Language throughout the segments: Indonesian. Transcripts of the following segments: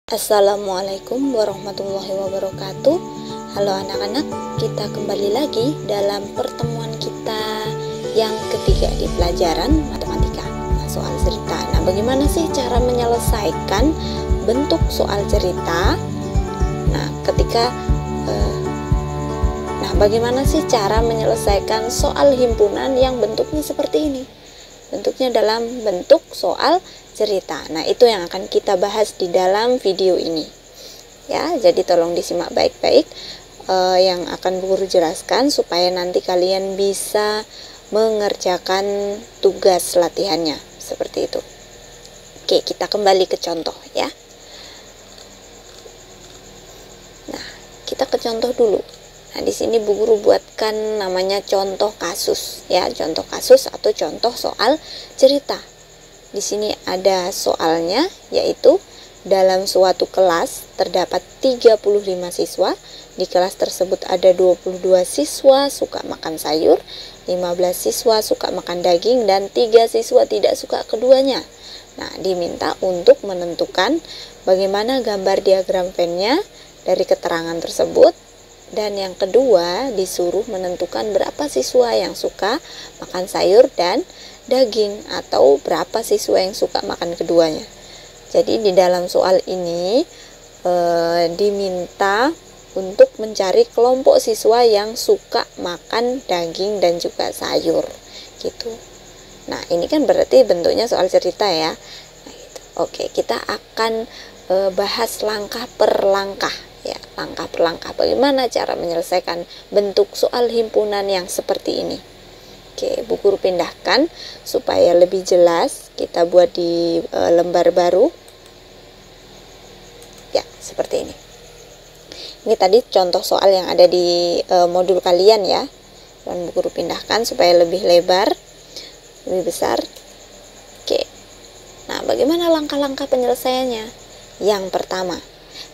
Assalamualaikum warahmatullahi wabarakatuh. Halo anak-anak, kita kembali lagi dalam pertemuan kita yang ketiga di pelajaran matematika, soal cerita. Nah, bagaimana sih cara menyelesaikan bentuk soal cerita? Bagaimana sih cara menyelesaikan soal himpunan yang bentuknya seperti ini? Bentuknya dalam bentuk soal cerita. Nah, itu yang akan kita bahas di dalam video ini. Ya, jadi tolong disimak baik-baik yang akan guru jelaskan supaya nanti kalian bisa mengerjakan tugas latihannya seperti itu. Oke, kita kembali ke contoh ya. Nah, kita ke contoh dulu. Nah, di sini Bu Guru buatkan namanya contoh kasus ya, contoh kasus atau contoh soal cerita. Di sini ada soalnya, yaitu dalam suatu kelas terdapat 35 siswa. Di kelas tersebut ada 22 siswa suka makan sayur, 15 siswa suka makan daging, dan 3 siswa tidak suka keduanya. Nah, diminta untuk menentukan bagaimana gambar diagram Venn-nya dari keterangan tersebut. Dan yang kedua, disuruh menentukan berapa siswa yang suka makan sayur dan daging, atau berapa siswa yang suka makan keduanya. Jadi di dalam soal ini diminta untuk mencari kelompok siswa yang suka makan daging dan juga sayur gitu. Nah, ini kan berarti bentuknya soal cerita ya. Nah, gitu. Oke, kita akan bahas langkah per langkah ya, langkah per langkah bagaimana cara menyelesaikan bentuk soal himpunan yang seperti ini. Oke, Bu Guru pindahkan supaya lebih jelas. Kita buat di lembar baru. Ya, seperti ini. Ini tadi contoh soal yang ada di modul kalian ya. Dan Bu Guru pindahkan supaya lebih lebar, lebih besar. Oke. Nah, bagaimana langkah-langkah penyelesaiannya? Yang pertama,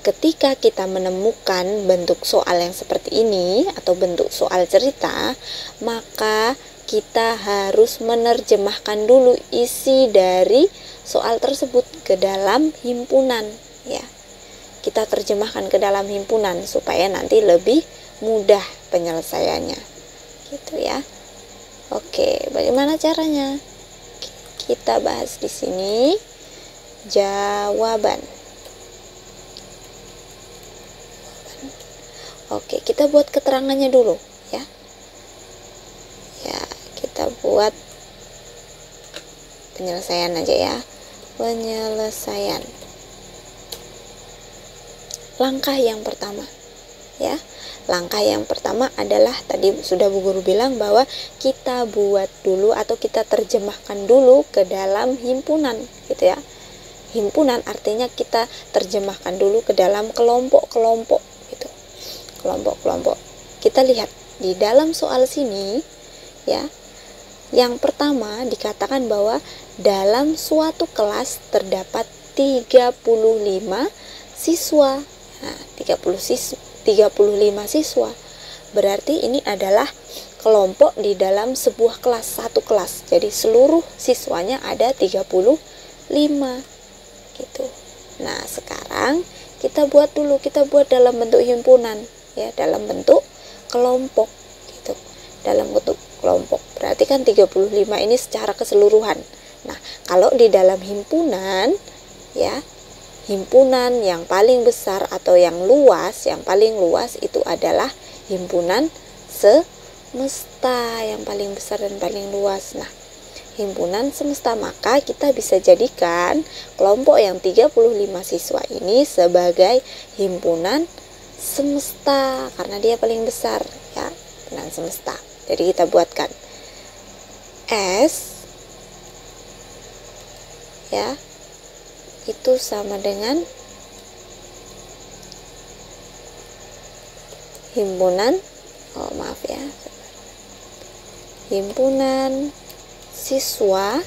ketika kita menemukan bentuk soal yang seperti ini atau bentuk soal cerita, maka kita harus menerjemahkan dulu isi dari soal tersebut ke dalam himpunan ya. Kita terjemahkan ke dalam himpunan supaya nanti lebih mudah penyelesaiannya. Gitu ya. Oke, bagaimana caranya? Kita bahas di sini jawaban. Oke, kita buat keterangannya dulu ya. Ya, kita buat penyelesaian aja ya. Penyelesaian. Langkah yang pertama ya. Langkah yang pertama adalah tadi sudah Bu Guru bilang bahwa kita buat dulu atau kita terjemahkan dulu ke dalam himpunan gitu ya. Himpunan artinya kita terjemahkan dulu ke dalam kelompok-kelompok gitu. Kelompok-kelompok. Kita lihat di dalam soal sini ya. Yang pertama dikatakan bahwa dalam suatu kelas terdapat 35 siswa. Nah, 35 siswa. Berarti ini adalah kelompok di dalam sebuah kelas, satu kelas. Jadi seluruh siswanya ada 35 gitu. Nah, sekarang kita buat dalam bentuk himpunan ya, dalam bentuk kelompok gitu. Dalam bentuk kelompok. Berarti kan 35 ini secara keseluruhan. Nah, kalau di dalam himpunan ya, himpunan yang paling besar atau yang paling luas itu adalah himpunan semesta, yang paling besar dan paling luas. Nah, himpunan semesta, maka kita bisa jadikan kelompok yang 35 siswa ini sebagai himpunan semesta karena dia paling besar ya, himpunan semesta. Jadi kita buatkan S ya, itu sama dengan himpunan himpunan siswa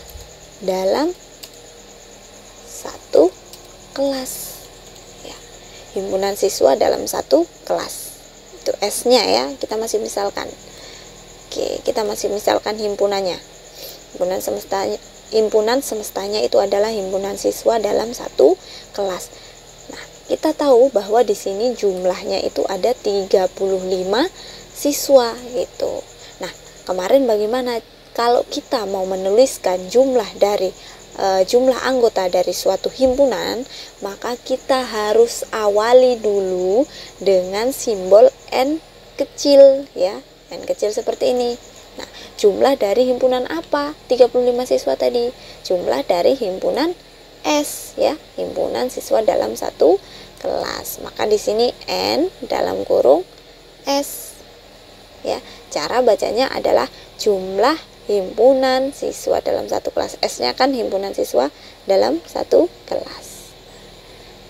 dalam satu kelas ya. Himpunan siswa dalam satu kelas, itu S-nya ya, kita masih misalkan. Oke, kita masih misalkan himpunannya. Himpunan semestanya itu adalah himpunan siswa dalam satu kelas. Nah, kita tahu bahwa di sini jumlahnya itu ada 35 siswa gitu. Nah, kemarin bagaimana kalau kita mau menuliskan jumlah dari jumlah anggota dari suatu himpunan, maka kita harus awali dulu dengan simbol N kecil ya. N kecil seperti ini. Nah, jumlah dari himpunan apa? 35 siswa tadi. Jumlah dari himpunan S ya, himpunan siswa dalam satu kelas. Maka di sini N dalam kurung S. Ya, cara bacanya adalah jumlah himpunan siswa dalam satu kelas. S-nya kan himpunan siswa dalam satu kelas.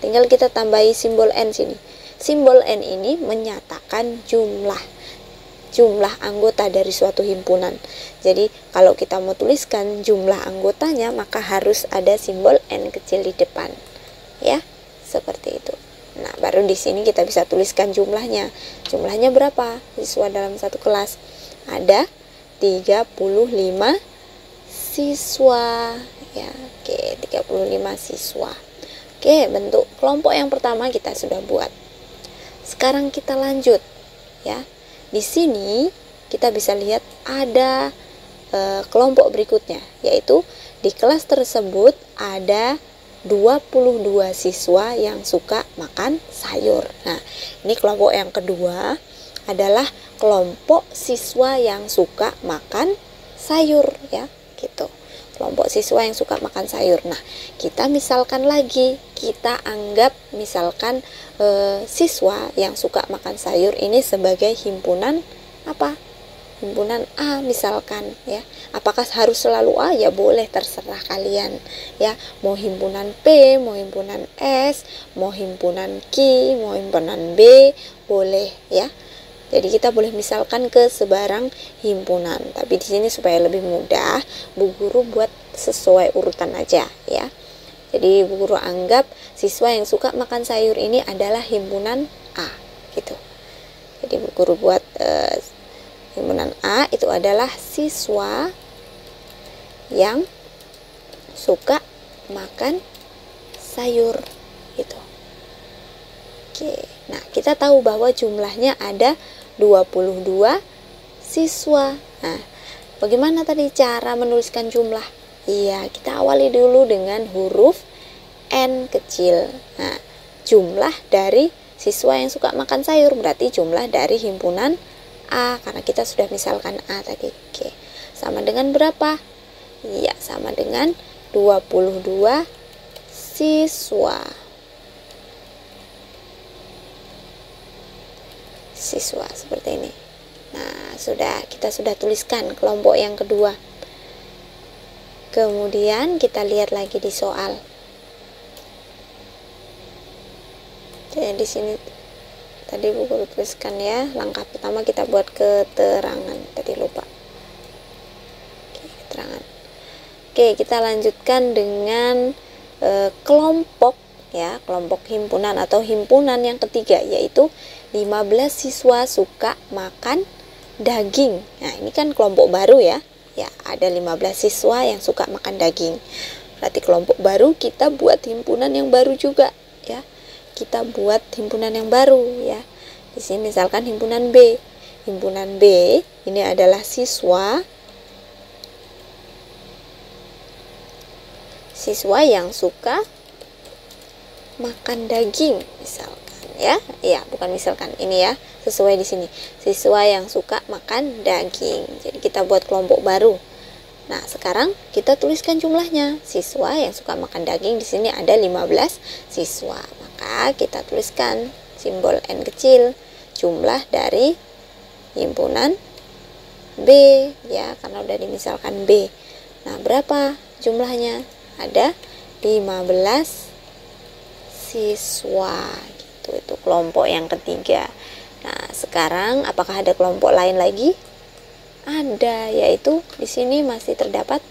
Tinggal kita tambahi simbol N sini. Simbol N ini menyatakan jumlah anggota dari suatu himpunan. Jadi kalau kita mau tuliskan jumlah anggotanya, maka harus ada simbol N kecil di depan. Ya, seperti itu. Nah, baru di sini kita bisa tuliskan jumlahnya. Jumlahnya berapa siswa dalam satu kelas? Ada 35 siswa ya. Oke, 35 siswa. Oke, bentuk kelompok yang pertama kita sudah buat. Sekarang kita lanjut ya. Di sini kita bisa lihat ada kelompok berikutnya, yaitu di kelas tersebut ada 22 siswa yang suka makan sayur. Nah, ini kelompok yang kedua adalah kelompok siswa yang suka makan sayur ya, gitu. Kelompok siswa yang suka makan sayur. Nah, kita misalkan lagi, kita anggap misalkan siswa yang suka makan sayur ini sebagai himpunan apa? Himpunan A misalkan ya. Apakah harus selalu A? Ya boleh, terserah kalian ya. Mau himpunan P, mau himpunan S, mau himpunan Q, mau himpunan B, boleh ya. Jadi kita boleh misalkan ke sebarang himpunan. Tapi di sini supaya lebih mudah, Bu Guru buat sesuai urutan aja ya. Jadi Bu Guru anggap siswa yang suka makan sayur ini adalah himpunan A gitu. Jadi Bu Guru buat himpunan A itu adalah siswa yang suka makan sayur gitu. Oke. Nah, kita tahu bahwa jumlahnya ada 22 siswa. Nah, bagaimana tadi cara menuliskan jumlah? Iya, kita awali dulu dengan huruf N kecil. Nah, jumlah dari siswa yang suka makan sayur berarti jumlah dari himpunan A, karena kita sudah misalkan A tadi. Oke. Sama dengan berapa? Iya, sama dengan 22 siswa. Seperti ini. Nah, kita sudah tuliskan kelompok yang kedua. Kemudian kita lihat lagi di soal. Jadi di sini tadi Bu Guru tuliskan ya, langkah pertama kita buat keterangan. Tadi lupa. Oke, keterangan. Oke, kita lanjutkan dengan kelompok ya, kelompok himpunan atau himpunan yang ketiga, yaitu 15 siswa suka makan daging. Nah, ini kan kelompok baru ya. Ya, ada 15 siswa yang suka makan daging. Berarti kelompok baru, kita buat himpunan yang baru juga ya. Kita buat himpunan yang baru ya. Di sini misalkan himpunan B. Himpunan B ini adalah siswa yang suka makan daging misalkan ya. Iya, bukan misalkan, ini ya, sesuai di sini. Siswa yang suka makan daging. Jadi kita buat kelompok baru. Nah, sekarang kita tuliskan jumlahnya. Siswa yang suka makan daging di sini ada 15 siswa. Maka kita tuliskan simbol N kecil, jumlah dari himpunan B ya, karena udah dimisalkan B. Nah, berapa jumlahnya? Ada 15 siswa gitu. Itu kelompok yang ketiga. Nah, sekarang apakah ada kelompok lain lagi? Ada, yaitu di sini masih terdapat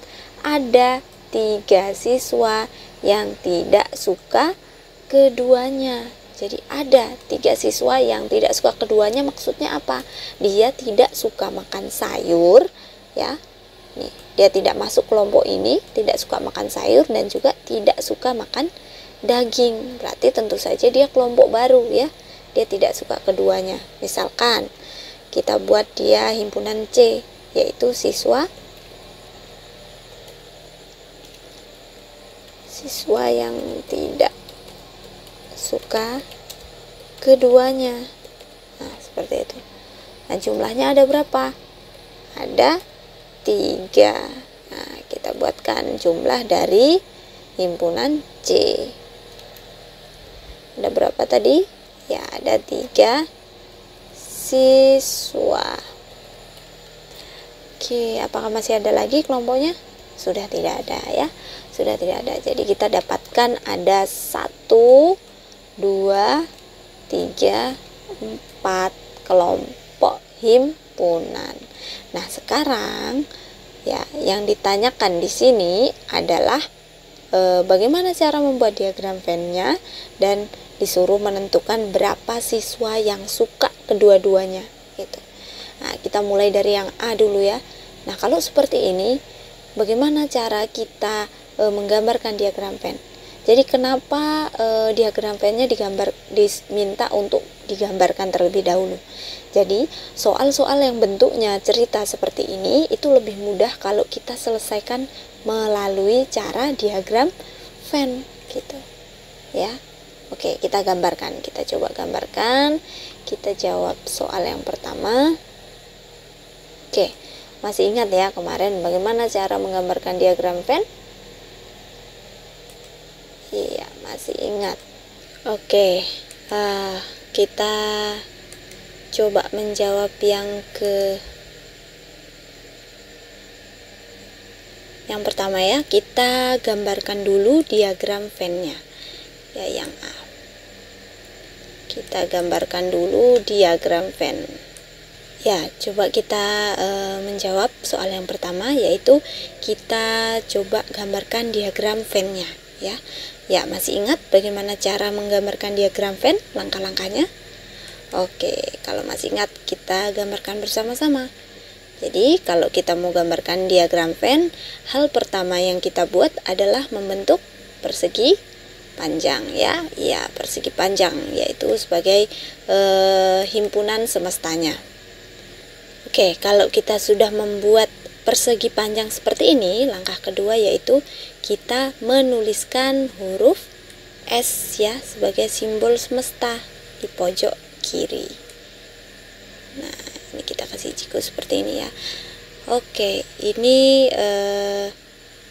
ada 3 siswa yang tidak suka keduanya. Jadi ada 3 siswa yang tidak suka keduanya. Maksudnya apa? Dia tidak suka makan sayur ya. Nih, dia tidak masuk kelompok ini, tidak suka makan sayur dan juga tidak suka makan daging, berarti tentu saja dia kelompok baru ya, dia tidak suka keduanya. Misalkan kita buat dia himpunan C, yaitu siswa yang tidak suka keduanya. Nah, seperti itu. Nah, jumlahnya ada berapa? Ada 3. Nah, kita buatkan jumlah dari himpunan C. Ada berapa tadi? Ya, ada 3 siswa. Oke, apakah masih ada lagi kelompoknya? Sudah tidak ada ya. Sudah tidak ada. Jadi kita dapatkan ada 1, 2, 3, 4 kelompok himpunan. Nah, sekarang ya yang ditanyakan di sini adalah bagaimana cara membuat diagram Venn-nya, dan disuruh menentukan berapa siswa yang suka kedua-duanya gitu. Nah, kita mulai dari yang A dulu ya. Nah, kalau seperti ini bagaimana cara kita menggambarkan diagram Venn? Jadi kenapa diagram Venn-nya diminta untuk digambarkan terlebih dahulu? Jadi soal-soal yang bentuknya cerita seperti ini itu lebih mudah kalau kita selesaikan melalui cara diagram Venn gitu ya. Oke, kita gambarkan, kita coba gambarkan, kita jawab soal yang pertama. Oke, masih ingat ya kemarin bagaimana cara menggambarkan diagram Venn? Iya, masih ingat. Oke, kita coba menjawab yang pertama ya. Kita gambarkan dulu diagram Venn-nya ya, yang A. Kita gambarkan dulu diagram Venn. Ya, coba kita menjawab soal yang pertama, yaitu kita coba gambarkan diagram Venn-nya ya. Ya, masih ingat bagaimana cara menggambarkan diagram Venn, langkah-langkahnya? Oke, kalau masih ingat kita gambarkan bersama-sama. Jadi kalau kita mau gambarkan diagram Venn, hal pertama yang kita buat adalah membentuk persegi panjang ya. Ya, persegi panjang, yaitu sebagai himpunan semestanya. Oke, kalau kita sudah membuat persegi panjang seperti ini, langkah kedua yaitu kita menuliskan huruf S ya sebagai simbol semesta di pojok kiri. Nah, ini kita kasih ciku seperti ini ya. Oke, ini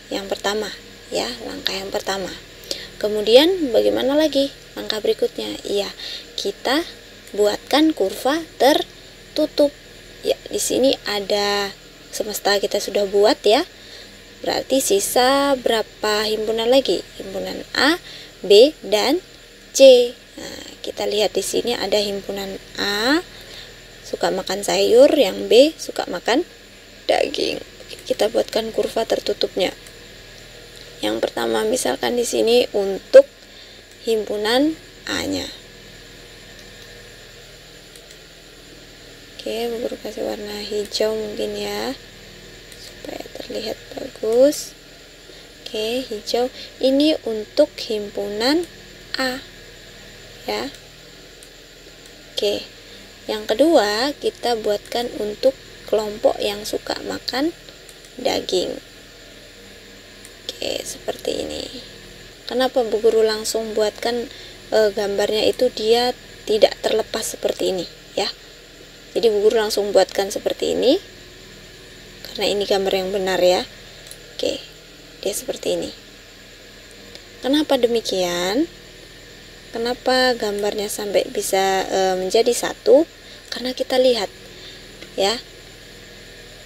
yang pertama ya, langkah yang pertama. Kemudian bagaimana lagi langkah berikutnya? Iya, kita buatkan kurva tertutup. Ya, di sini ada semesta kita sudah buat ya. Berarti sisa berapa himpunan lagi? Himpunan A, B, dan C. Nah, kita lihat di sini ada himpunan A suka makan sayur, yang B suka makan daging. Oke, kita buatkan kurva tertutupnya. Yang pertama misalkan di sini untuk himpunan A-nya. Oke, guru kasih warna hijau mungkin ya, supaya terlihat bagus. Oke, hijau. Ini untuk himpunan A ya. Oke, yang kedua kita buatkan untuk kelompok yang suka makan daging. Oke, seperti ini. Kenapa Bu Guru langsung buatkan gambarnya itu dia tidak terlepas seperti ini ya. Jadi Bu Guru langsung buatkan seperti ini karena ini gambar yang benar ya. Oke, dia seperti ini. Kenapa demikian? Kenapa gambarnya sampai bisa menjadi satu? Karena kita lihat ya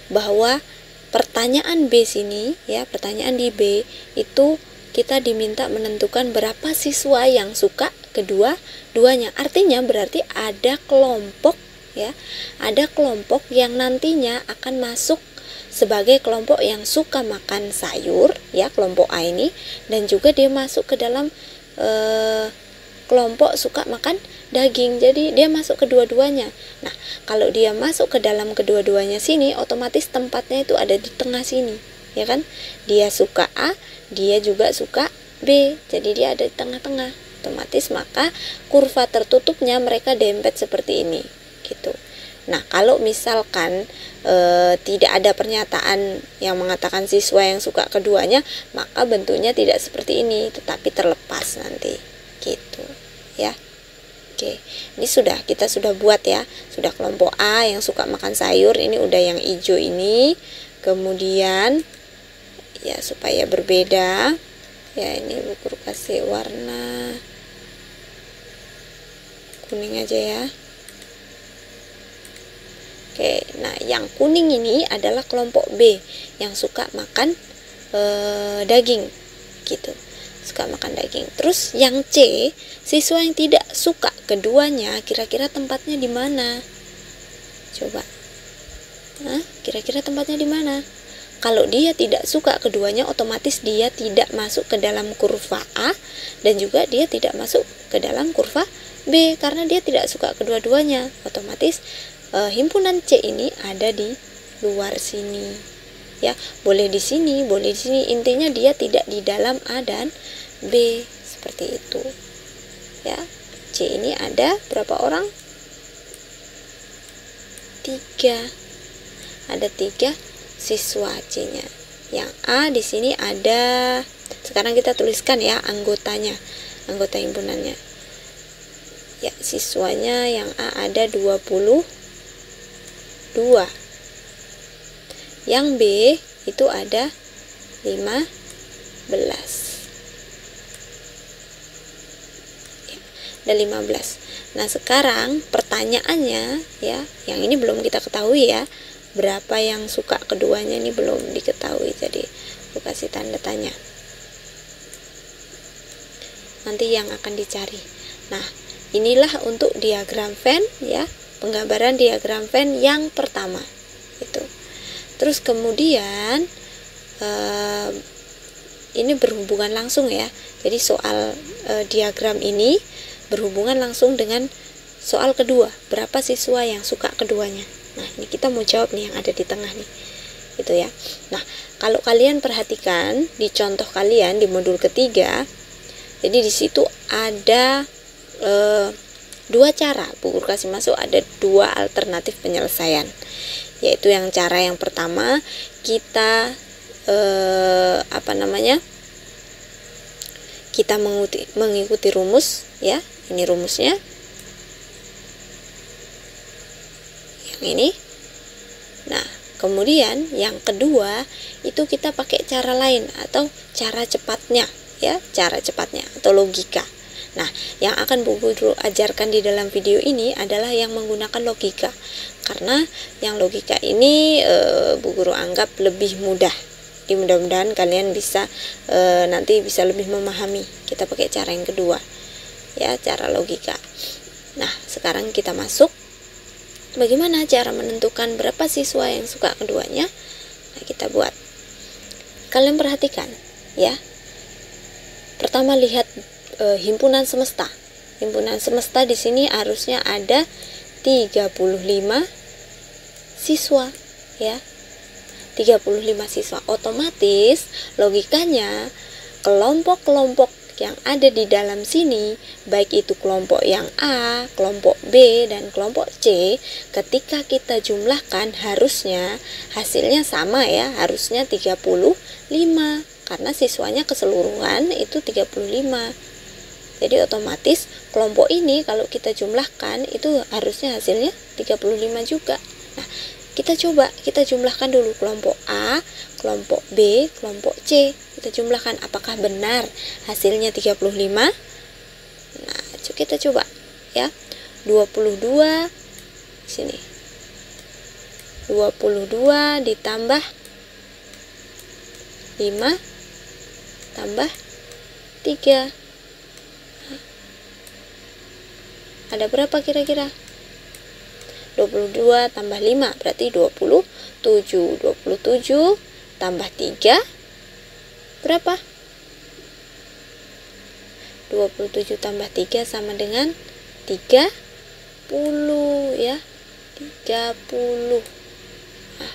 bahwa pertanyaan B sini ya, pertanyaan di B itu kita diminta menentukan berapa siswa yang suka kedua-duanya. Artinya berarti ada kelompok ya, ada kelompok yang nantinya akan masuk sebagai kelompok yang suka makan sayur ya, kelompok A ini, dan juga dia masuk ke dalam kelompok suka makan daging. Jadi dia masuk kedua-duanya. Nah, kalau dia masuk ke dalam kedua-duanya sini, otomatis tempatnya itu ada di tengah sini ya kan. Dia suka A, dia juga suka B, jadi dia ada di tengah-tengah. Otomatis maka kurva tertutupnya mereka dempet seperti ini gitu. Nah, kalau misalkan tidak ada pernyataan yang mengatakan siswa yang suka keduanya, maka bentuknya tidak seperti ini, tetapi terlepas nanti gitu ya. Oke, ini kita sudah buat ya. Sudah kelompok A yang suka makan sayur, ini udah yang hijau ini. Kemudian ya supaya berbeda ya, ini Bu Guru kasih warna kuning aja ya. Oke, nah yang kuning ini adalah kelompok B yang suka makan daging gitu, suka makan daging. Terus yang C, siswa yang tidak suka keduanya, kira-kira tempatnya di mana? Coba, kira-kira tempatnya di mana? Kalau dia tidak suka keduanya, otomatis dia tidak masuk ke dalam kurva A dan juga dia tidak masuk ke dalam kurva B karena dia tidak suka kedua-duanya. Otomatis himpunan C ini ada di luar sini ya, boleh di sini, boleh di sini, intinya dia tidak di dalam A dan B seperti itu ya. C ini ada berapa orang? 3, ada 3 siswa C nya. Yang A di sini ada, sekarang kita tuliskan ya anggotanya, anggota himpunannya ya. Siswanya yang A ada 22, yang B itu ada 15 ya, ada 15. Nah sekarang pertanyaannya ya, yang ini belum kita ketahui ya, berapa yang suka keduanya ini belum diketahui, jadi aku kasih tanda tanya, nanti yang akan dicari. Nah inilah untuk diagram Venn ya, penggambaran diagram Venn yang pertama itu. Terus kemudian ini berhubungan langsung ya, jadi soal diagram ini berhubungan langsung dengan soal kedua, berapa siswa yang suka keduanya. Nah ini kita mau jawab nih yang ada di tengah nih gitu ya. Nah kalau kalian perhatikan di contoh kalian di modul ketiga, jadi di situ ada 2 cara Bu Guru kasih masuk, ada 2 alternatif penyelesaian, yaitu yang cara yang pertama kita kita mengikuti rumus ya, ini rumusnya yang ini. Nah kemudian yang kedua itu kita pakai cara lain atau cara cepatnya ya, cara cepatnya atau logika. Nah yang akan Bu Guru ajarkan di dalam video ini adalah yang menggunakan logika, karena yang logika ini Bu Guru anggap lebih mudah. Jadi mudah-mudahan kalian bisa nanti bisa lebih memahami. Kita pakai cara yang kedua ya, cara logika. Nah sekarang kita masuk, bagaimana cara menentukan berapa siswa yang suka keduanya. Nah kita buat, kalian perhatikan ya, pertama lihat himpunan semesta. Himpunan semesta di sini harusnya ada 35 siswa ya, 35 siswa. Otomatis logikanya kelompok-kelompok yang ada di dalam sini, baik itu kelompok yang A, kelompok B, dan kelompok C, ketika kita jumlahkan harusnya hasilnya sama ya, harusnya 35, karena siswanya keseluruhan itu 35. Jadi otomatis kelompok ini kalau kita jumlahkan itu harusnya hasilnya 35 juga. Nah kita jumlahkan dulu kelompok A, kelompok B, kelompok C. Kita jumlahkan apakah benar hasilnya 35. Nah kita coba ya, 22 sini, 22 ditambah 5 tambah 3, ada berapa kira-kira? 22 tambah 5 berarti 27. 27 tambah 3 berapa? 27 tambah 3 sama dengan 30 ya, 30. Nah,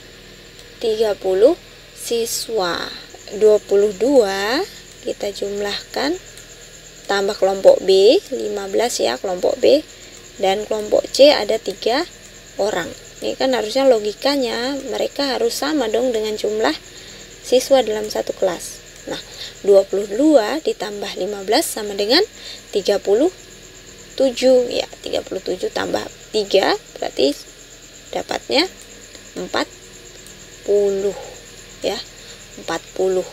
30 siswa. 22 kita jumlahkan, tambah kelompok B 15 ya, kelompok B, dan kelompok C ada 3 orang. Ini kan harusnya logikanya mereka harus sama dong dengan jumlah siswa dalam satu kelas. Nah, 22 ditambah 15 sama dengan 37 ya, 37 tambah 3 berarti dapatnya 40 ya, 40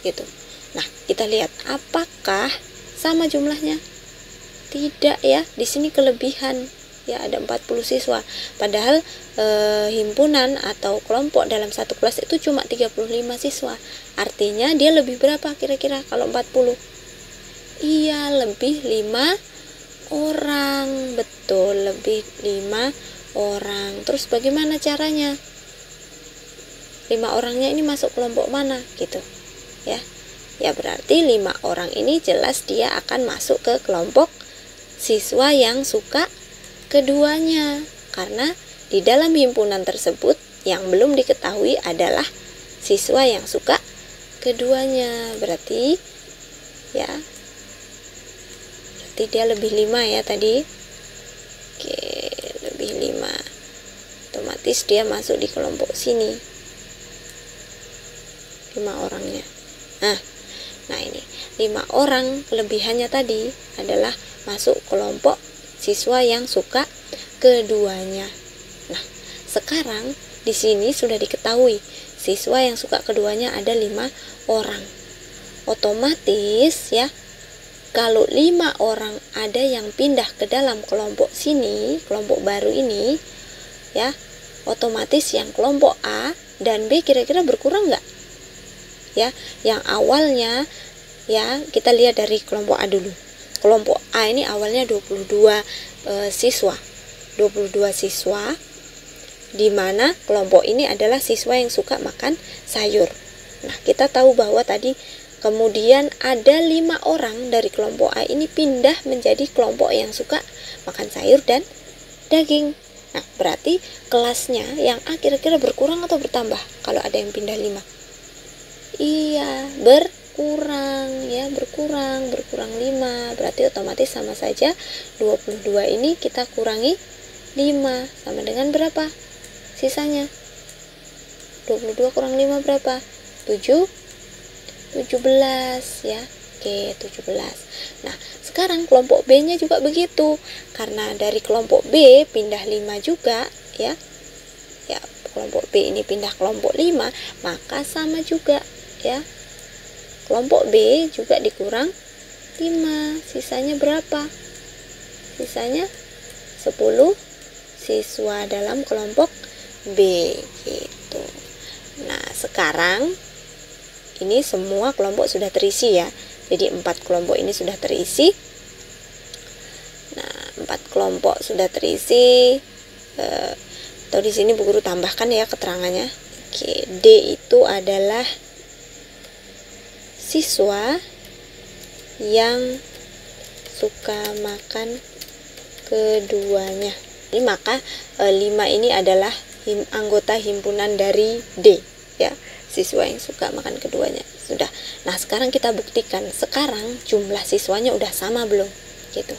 gitu. Nah, kita lihat apakah sama jumlahnya? Tidak ya, di sini kelebihan ya, ada 40 siswa. Padahal himpunan atau kelompok dalam satu kelas itu cuma 35 siswa. Artinya dia lebih berapa kira-kira kalau 40? Iya, lebih 5 orang. Betul, lebih 5 orang. Terus bagaimana caranya? 5 orangnya ini masuk kelompok mana gitu ya? Ya berarti 5 orang ini jelas dia akan masuk ke kelompok siswa yang suka keduanya, karena di dalam himpunan tersebut yang belum diketahui adalah siswa yang suka keduanya. Berarti ya, berarti dia lebih 5 ya tadi. Oke, lebih 5, otomatis dia masuk di kelompok sini, 5 orangnya. Nah ini 5 orang kelebihannya tadi adalah masuk kelompok siswa yang suka keduanya. Nah, sekarang di sini sudah diketahui siswa yang suka keduanya ada 5 orang. Otomatis ya, kalau 5 orang ada yang pindah ke dalam kelompok sini, kelompok baru ini ya, otomatis yang kelompok A dan B kira-kira berkurang nggak? Ya, yang awalnya ya, kita lihat dari kelompok A dulu. Kelompok A ini awalnya 22 siswa. 22 siswa, di mana kelompok ini adalah siswa yang suka makan sayur. Nah, kita tahu bahwa tadi kemudian ada 5 orang dari kelompok A ini pindah menjadi kelompok yang suka makan sayur dan daging. Nah, berarti kelasnya yang A kira-kira berkurang atau bertambah kalau ada yang pindah 5? Iya, berkurang ya, berkurang 5, berarti otomatis sama saja 22 ini kita kurangi 5 sama dengan berapa sisanya? 22 kurang 5 berapa? 17 ya. Oke, 17. Nah, sekarang kelompok B nya juga begitu, karena dari kelompok B pindah 5 juga ya. Ya, kelompok B ini pindah kelompok 5, maka sama juga ya, kelompok B juga dikurang 5, sisanya berapa? Sisanya 10 siswa dalam kelompok B gitu. Nah, sekarang ini semua kelompok sudah terisi ya, jadi 4 kelompok ini sudah terisi. Nah, 4 kelompok sudah terisi, atau di sini Bu Guru tambahkan ya keterangannya. Oke, D itu adalah siswa yang suka makan keduanya. Ini maka 5 ini adalah anggota himpunan dari D ya, siswa yang suka makan keduanya. Sudah. Nah, sekarang kita buktikan sekarang jumlah siswanya udah sama belum gitu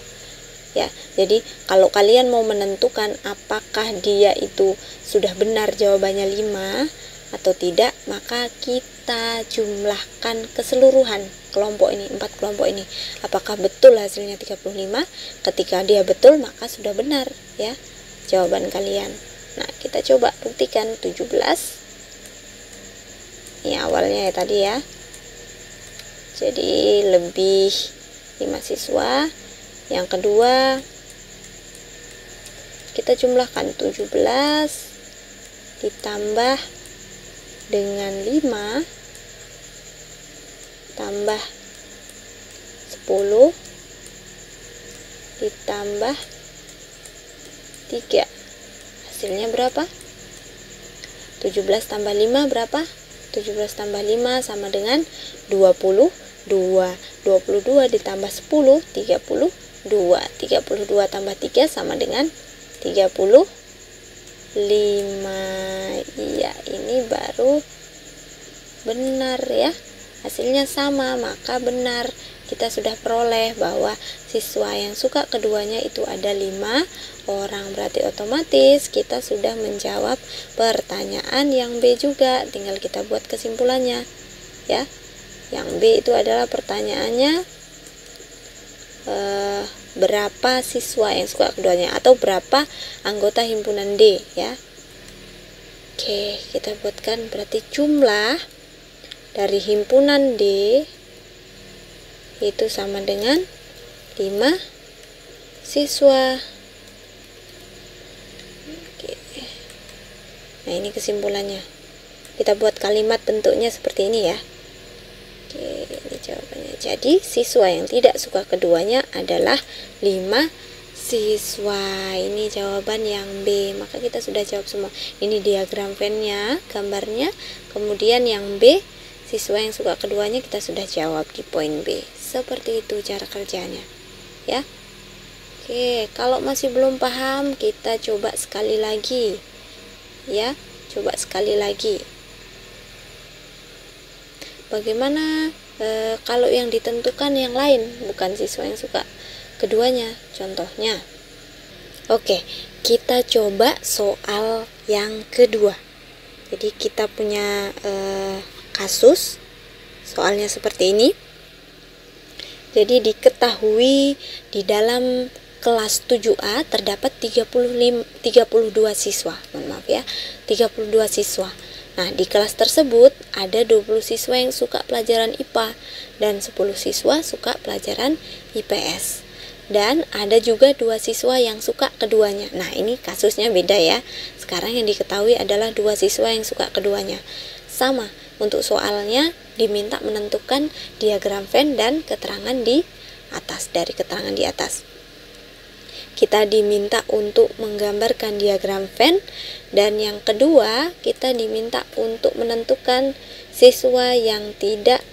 ya. Jadi kalau kalian mau menentukan apakah dia itu sudah benar jawabannya 5 atau tidak, maka kita jumlahkan keseluruhan kelompok ini, 4 kelompok ini. Apakah betul hasilnya 35? Ketika dia betul, maka sudah benar ya jawaban kalian. Nah, kita coba buktikan. 17 ini awalnya ya tadi ya, jadi lebih 5 siswa. Yang kedua, kita jumlahkan 17 ditambah dengan 5 tambah 10 ditambah 3, hasilnya berapa? 17 tambah 5 berapa? 17 tambah 5 sama dengan 22. 22 ditambah 10 32. 32 tambah 3 sama dengan 35. Iya, ini baru benar ya, hasilnya sama, maka benar. Kita sudah peroleh bahwa siswa yang suka keduanya itu ada 5 orang. Berarti otomatis kita sudah menjawab pertanyaan yang B juga. Tinggal kita buat kesimpulannya ya. Yang B itu adalah pertanyaannya berapa siswa yang suka keduanya, atau berapa anggota himpunan D ya. Oke, kita buatkan berarti jumlah dari himpunan D itu sama dengan 5 siswa. Oke. Nah, ini kesimpulannya. Kita buat kalimat bentuknya seperti ini ya. Oke, ini jawabannya. Jadi, siswa yang tidak suka keduanya adalah 5 siswa. Ini jawaban yang B. Maka kita sudah jawab semua. Ini diagram Venn-nya, gambarnya. Kemudian yang B, siswa yang suka keduanya, kita sudah jawab di poin B. Seperti itu cara kerjanya ya. Oke, kalau masih belum paham, kita coba sekali lagi ya. Coba sekali lagi. Bagaimana kalau yang ditentukan yang lain, bukan siswa yang suka keduanya? Contohnya, oke, kita coba soal yang kedua. Jadi kita punya kasus, soalnya seperti ini. Jadi diketahui di dalam kelas 7A terdapat 32 siswa. Mohon maaf ya, 32 siswa. Nah, di kelas tersebut ada 20 siswa yang suka pelajaran IPA dan 10 siswa suka pelajaran IPS. Dan ada juga 2 siswa yang suka keduanya. Nah, ini kasusnya beda ya. Sekarang yang diketahui adalah 2 siswa yang suka keduanya. Sama, untuk soalnya diminta menentukan diagram Venn dan keterangan di atas, dari keterangan di atas. Kita diminta untuk menggambarkan diagram Venn, dan yang kedua kita diminta untuk menentukan siswa yang tidak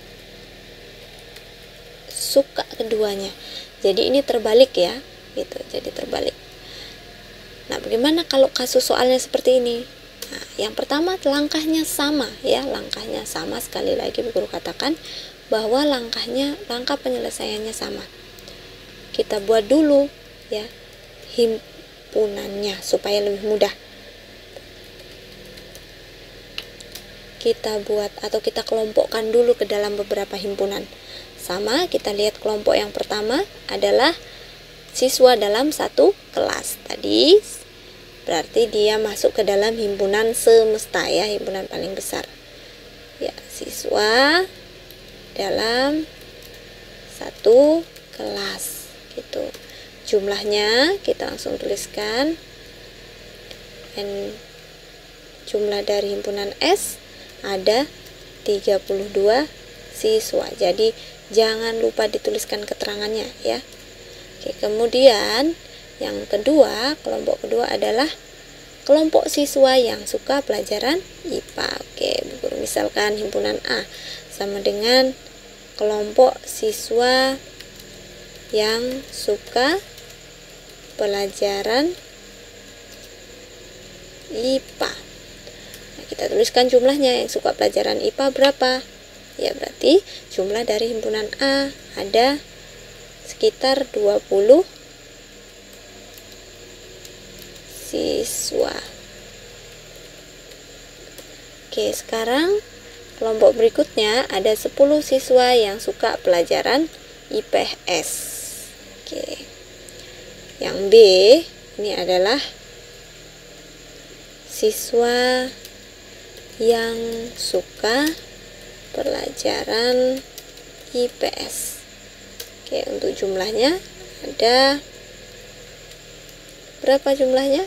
suka keduanya. Jadi ini terbalik ya, gitu. Jadi terbalik. Nah, bagaimana kalau kasus soalnya seperti ini? Nah, yang pertama langkahnya sama ya, langkahnya sama. Sekali lagi guru katakan bahwa langkah penyelesaiannya sama. Kita buat dulu ya himpunannya supaya lebih mudah. Kita buat atau kita kelompokkan dulu ke dalam beberapa himpunan. Sama, kita lihat kelompok yang pertama adalah siswa dalam satu kelas. Tadi berarti dia masuk ke dalam himpunan semesta ya, himpunan paling besar. Ya, siswa dalam satu kelas gitu. Jumlahnya kita langsung tuliskan. Dan jumlah dari himpunan S ada 32 siswa. Jadi jangan lupa dituliskan keterangannya ya. Oke, kemudian yang kedua, kelompok kedua adalah kelompok siswa yang suka pelajaran IPA. Oke, Bu Guru misalkan himpunan A sama dengan kelompok siswa yang suka pelajaran IPA. Nah, kita tuliskan jumlahnya. Yang suka pelajaran IPA berapa? Ya, berarti jumlah dari himpunan A ada sekitar 20 siswa. Oke, sekarang kelompok berikutnya ada 10 siswa yang suka pelajaran IPS. Oke. Yang B ini adalah siswa yang suka pelajaran IPS. Oke, untuk jumlahnya ada berapa jumlahnya?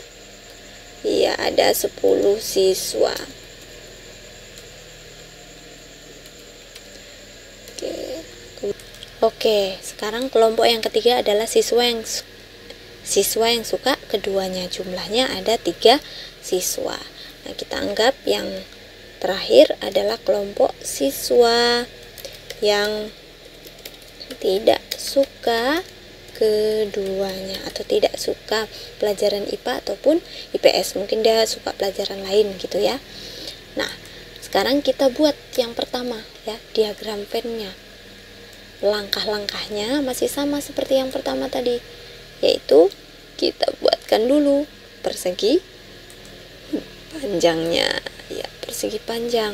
Iya, ada 10 siswa. Oke, sekarang kelompok yang ketiga adalah siswa yang suka keduanya. Jumlahnya ada 3 siswa. Nah, kita anggap yang terakhir adalah kelompok siswa yang tidak suka keduanya atau tidak suka pelajaran IPA ataupun IPS. Mungkin dia suka pelajaran lain gitu ya. Nah, Sekarang kita buat yang pertama ya, diagram Venn-nya. Langkah-langkahnya masih sama seperti yang pertama tadi, yaitu kita buatkan dulu persegi panjangnya ya, persegi panjang.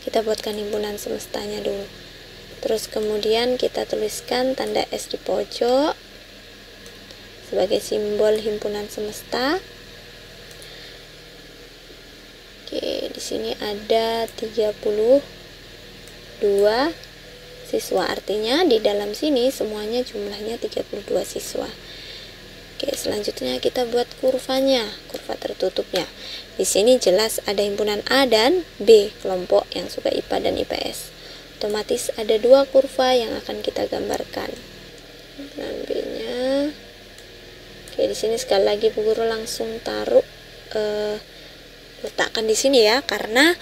Kita buatkan himpunan semestanya dulu. Terus kemudian kita tuliskan tanda S di pojok sebagai simbol himpunan semesta. Oke, di sini ada 32 siswa, artinya di dalam sini semuanya jumlahnya 32 siswa. Oke, selanjutnya kita buat kurvanya, kurva tertutupnya. Di sini jelas ada himpunan A dan B, kelompok yang suka IPA dan IPS. Otomatis ada dua kurva yang akan kita gambarkan. Dan B-nya. Oke, di sini sekali lagi Bu Guru langsung taruh letakkan di sini ya, karena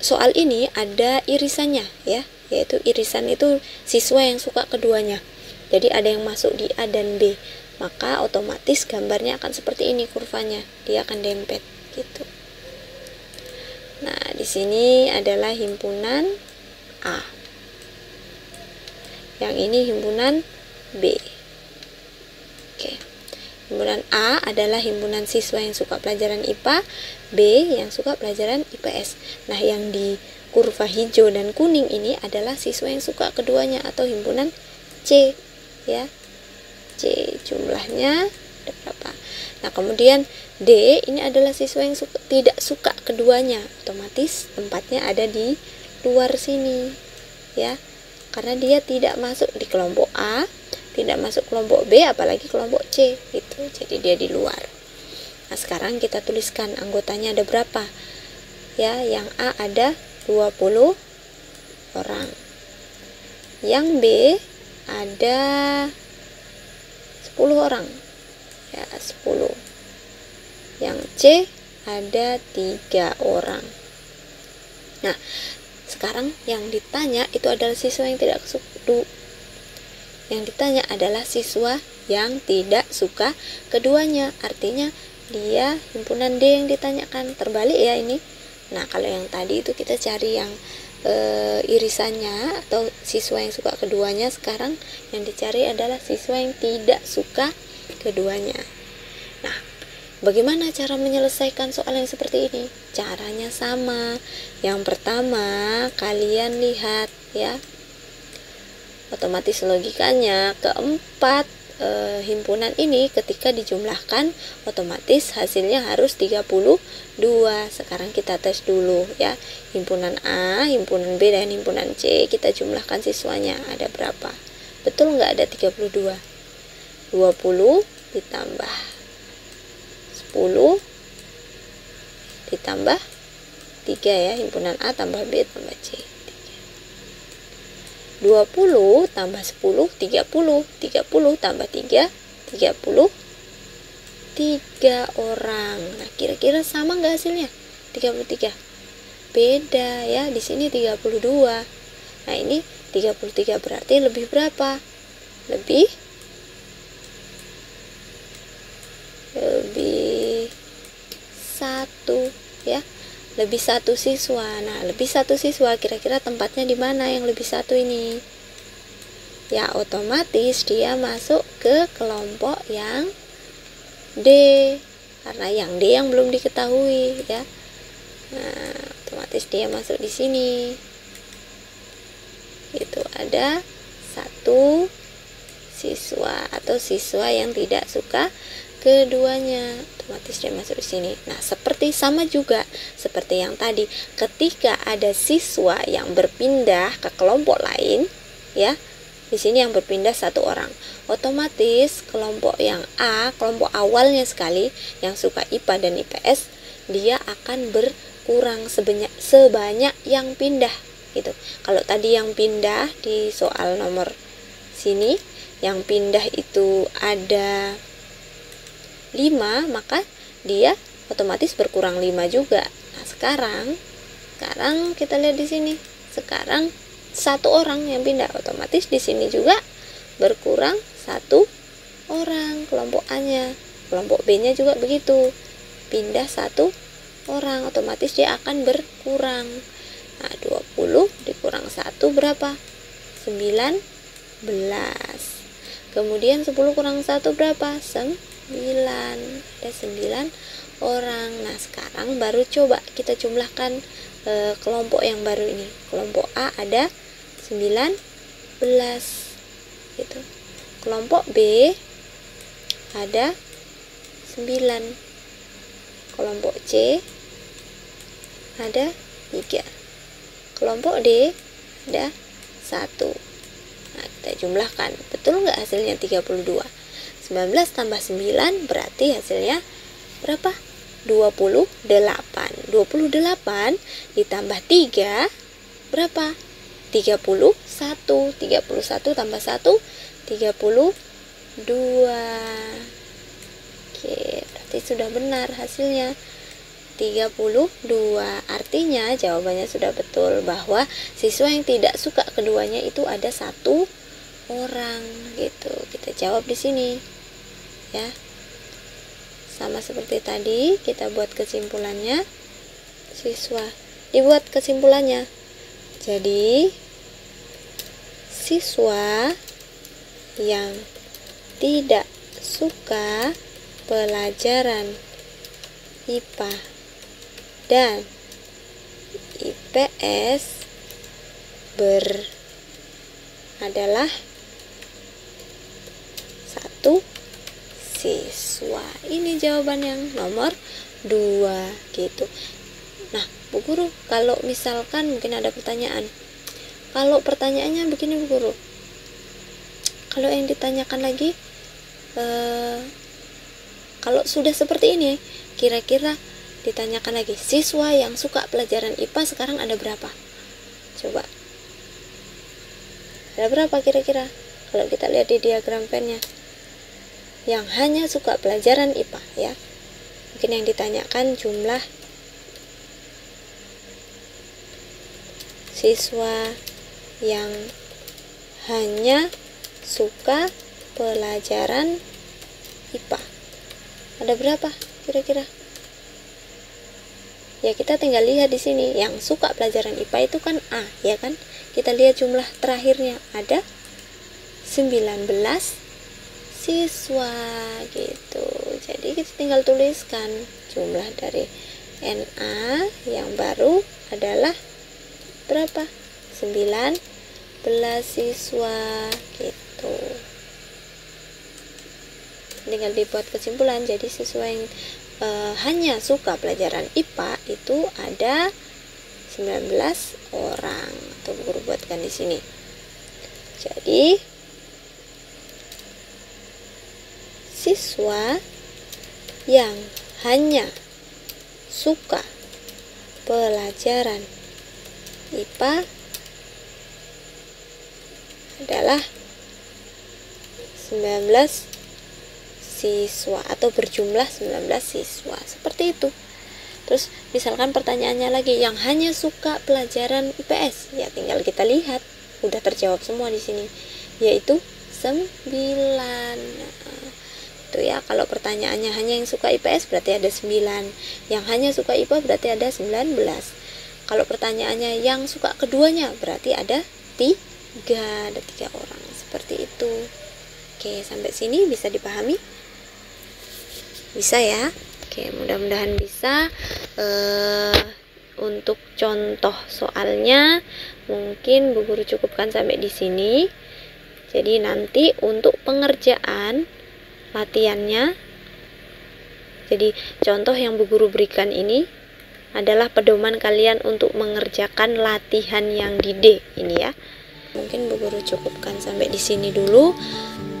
soal ini ada irisannya ya, yaitu irisan itu siswa yang suka keduanya. Jadi ada yang masuk di A dan B, maka otomatis gambarnya akan seperti ini kurvanya, dia akan dempet gitu. Nah, di sini adalah himpunan A. Yang ini himpunan B. Oke. Himpunan A adalah himpunan siswa yang suka pelajaran IPA, B yang suka pelajaran IPS. Nah, yang di kurva hijau dan kuning ini adalah siswa yang suka keduanya atau himpunan C ya. C jumlahnya ada berapa? Nah, kemudian D ini adalah siswa yang tidak suka keduanya, otomatis tempatnya ada di luar sini ya. Karena dia tidak masuk di kelompok A, tidak masuk kelompok B, apalagi kelompok C gitu. Jadi dia di luar. Nah, sekarang kita tuliskan anggotanya ada berapa ya. Yang A ada 20 orang, yang B ada 10 orang ya, 10. Yang C ada 3 orang. Nah, sekarang yang ditanya itu adalah siswa yang tidak suka. Yang ditanya adalah siswa yang tidak suka keduanya, artinya dia himpunan D yang ditanyakan. Terbalik ya ini. Nah, kalau yang tadi itu kita cari yang irisannya atau siswa yang suka keduanya, sekarang yang dicari adalah siswa yang tidak suka keduanya. Nah, bagaimana cara menyelesaikan soal yang seperti ini? Caranya sama. Yang pertama, kalian lihat ya, otomatis logikanya keempat himpunan ini ketika dijumlahkan otomatis hasilnya harus 32. Sekarang kita tes dulu ya, himpunan A, himpunan B dan himpunan C, kita jumlahkan siswanya ada berapa? Betul nggak ada 32? 20 ditambah 10 ditambah 3 ya, himpunan A tambah B tambah C. 20 tambah 10 30, 30 tambah 3 33 orang. Nah, kira-kira sama nggak hasilnya? 33. Beda ya, di sini 32. Nah, ini 33 berarti lebih berapa? Lebih 1 ya. Lebih 1 siswa. Nah, lebih 1 siswa kira-kira tempatnya di mana yang lebih 1 ini? Ya, otomatis dia masuk ke kelompok yang D, karena yang D yang belum diketahui ya. Nah, otomatis dia masuk di sini. Itu ada 1 siswa atau siswa yang tidak suka keduanya, otomatis dia masuk di sini. Nah, seperti sama juga seperti yang tadi, ketika ada siswa yang berpindah ke kelompok lain ya, di sini yang berpindah 1 orang, otomatis kelompok yang A, kelompok awalnya sekali yang suka IPA dan IPS, dia akan berkurang sebanyak yang pindah gitu. Kalau tadi yang pindah di soal nomor sini, yang pindah itu ada 5, maka dia otomatis berkurang 5 juga. Nah, sekarang kita lihat di sini. Sekarang 1 orang yang pindah, otomatis di sini juga berkurang 1 orang kelompok A-nya. Kelompok B-nya juga begitu. Pindah 1 orang, otomatis dia akan berkurang. Nah, 20 dikurang 1 berapa? 19. Kemudian 10 kurang 1 berapa? 9. Ada 9 orang. Nah, sekarang baru coba kita jumlahkan kelompok yang baru ini. Kelompok A ada 19 gitu. Kelompok B ada 9. Kelompok C ada 3. Kelompok D ada 1. Nah, kita jumlahkan. Betul nggak hasilnya 32? 19 tambah 9 berarti hasilnya berapa? 28. 28 ditambah 3 berapa? 31. 31 tambah 1 32. Oke, berarti sudah benar hasilnya 32. Artinya jawabannya sudah betul, bahwa siswa yang tidak suka keduanya itu ada 1 orang gitu. Kita jawab di sini ya. Sama seperti tadi, kita buat kesimpulannya. Siswa dibuat kesimpulannya. Jadi siswa yang tidak suka pelajaran IPA dan IPS adalah 1 siswa. Ini jawaban yang nomor 2 gitu. Nah, Bu Guru, kalau misalkan mungkin ada pertanyaan. Kalau pertanyaannya begini Bu Guru. Kalau yang ditanyakan lagi kalau sudah seperti ini, kira-kira ditanyakan lagi, siswa yang suka pelajaran IPA sekarang ada berapa? Coba. Ada berapa kira-kira? Kalau kita lihat di diagram Venn-nya. Yang hanya suka pelajaran IPA ya. Mungkin yang ditanyakan jumlah siswa yang hanya suka pelajaran IPA. Ada berapa kira-kira? Ya, kita tinggal lihat di sini. Yang suka pelajaran IPA itu kan A, ya kan? Kita lihat jumlah terakhirnya, ada 19 siswa gitu. Jadi kita tinggal tuliskan jumlah dari NA yang baru adalah berapa? 19 siswa gitu. Tinggal dibuat kesimpulan. Jadi siswa yang hanya suka pelajaran IPA itu ada 19 orang. Atau guru buatkan di sini. Jadi siswa yang hanya suka pelajaran IPA adalah 19 siswa atau berjumlah 19 siswa. Seperti itu. Terus misalkan pertanyaannya lagi, yang hanya suka pelajaran IPS, ya tinggal kita lihat, udah terjawab semua di sini, yaitu 9. Itu ya, kalau pertanyaannya hanya yang suka IPS berarti ada 9, yang hanya suka IPA berarti ada 19. Kalau pertanyaannya yang suka keduanya berarti ada 3, ada 3 orang. Seperti itu. Oke, sampai sini bisa dipahami? Bisa ya? Oke, mudah-mudahan bisa. Untuk contoh soalnya mungkin Bu Guru cukupkan sampai di sini. Jadi nanti untuk pengerjaan latihannya, jadi contoh yang Bu Guru berikan ini adalah pedoman kalian untuk mengerjakan latihan yang di D ini ya. Mungkin Bu Guru cukupkan sampai di sini dulu.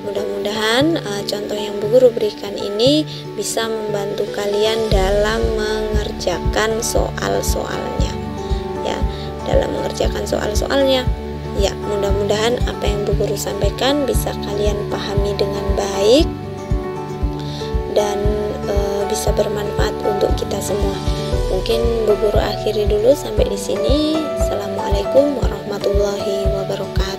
Mudah-mudahan contoh yang Bu Guru berikan ini bisa membantu kalian dalam mengerjakan soal-soalnya. Ya, dalam mengerjakan soal-soalnya. Ya, mudah-mudahan apa yang Bu Guru sampaikan bisa kalian pahami dengan baik dan bisa bermanfaat untuk kita semua. Mungkin Bu Guru akhiri dulu sampai di sini. Assalamualaikum warahmatullahi wabarakatuh.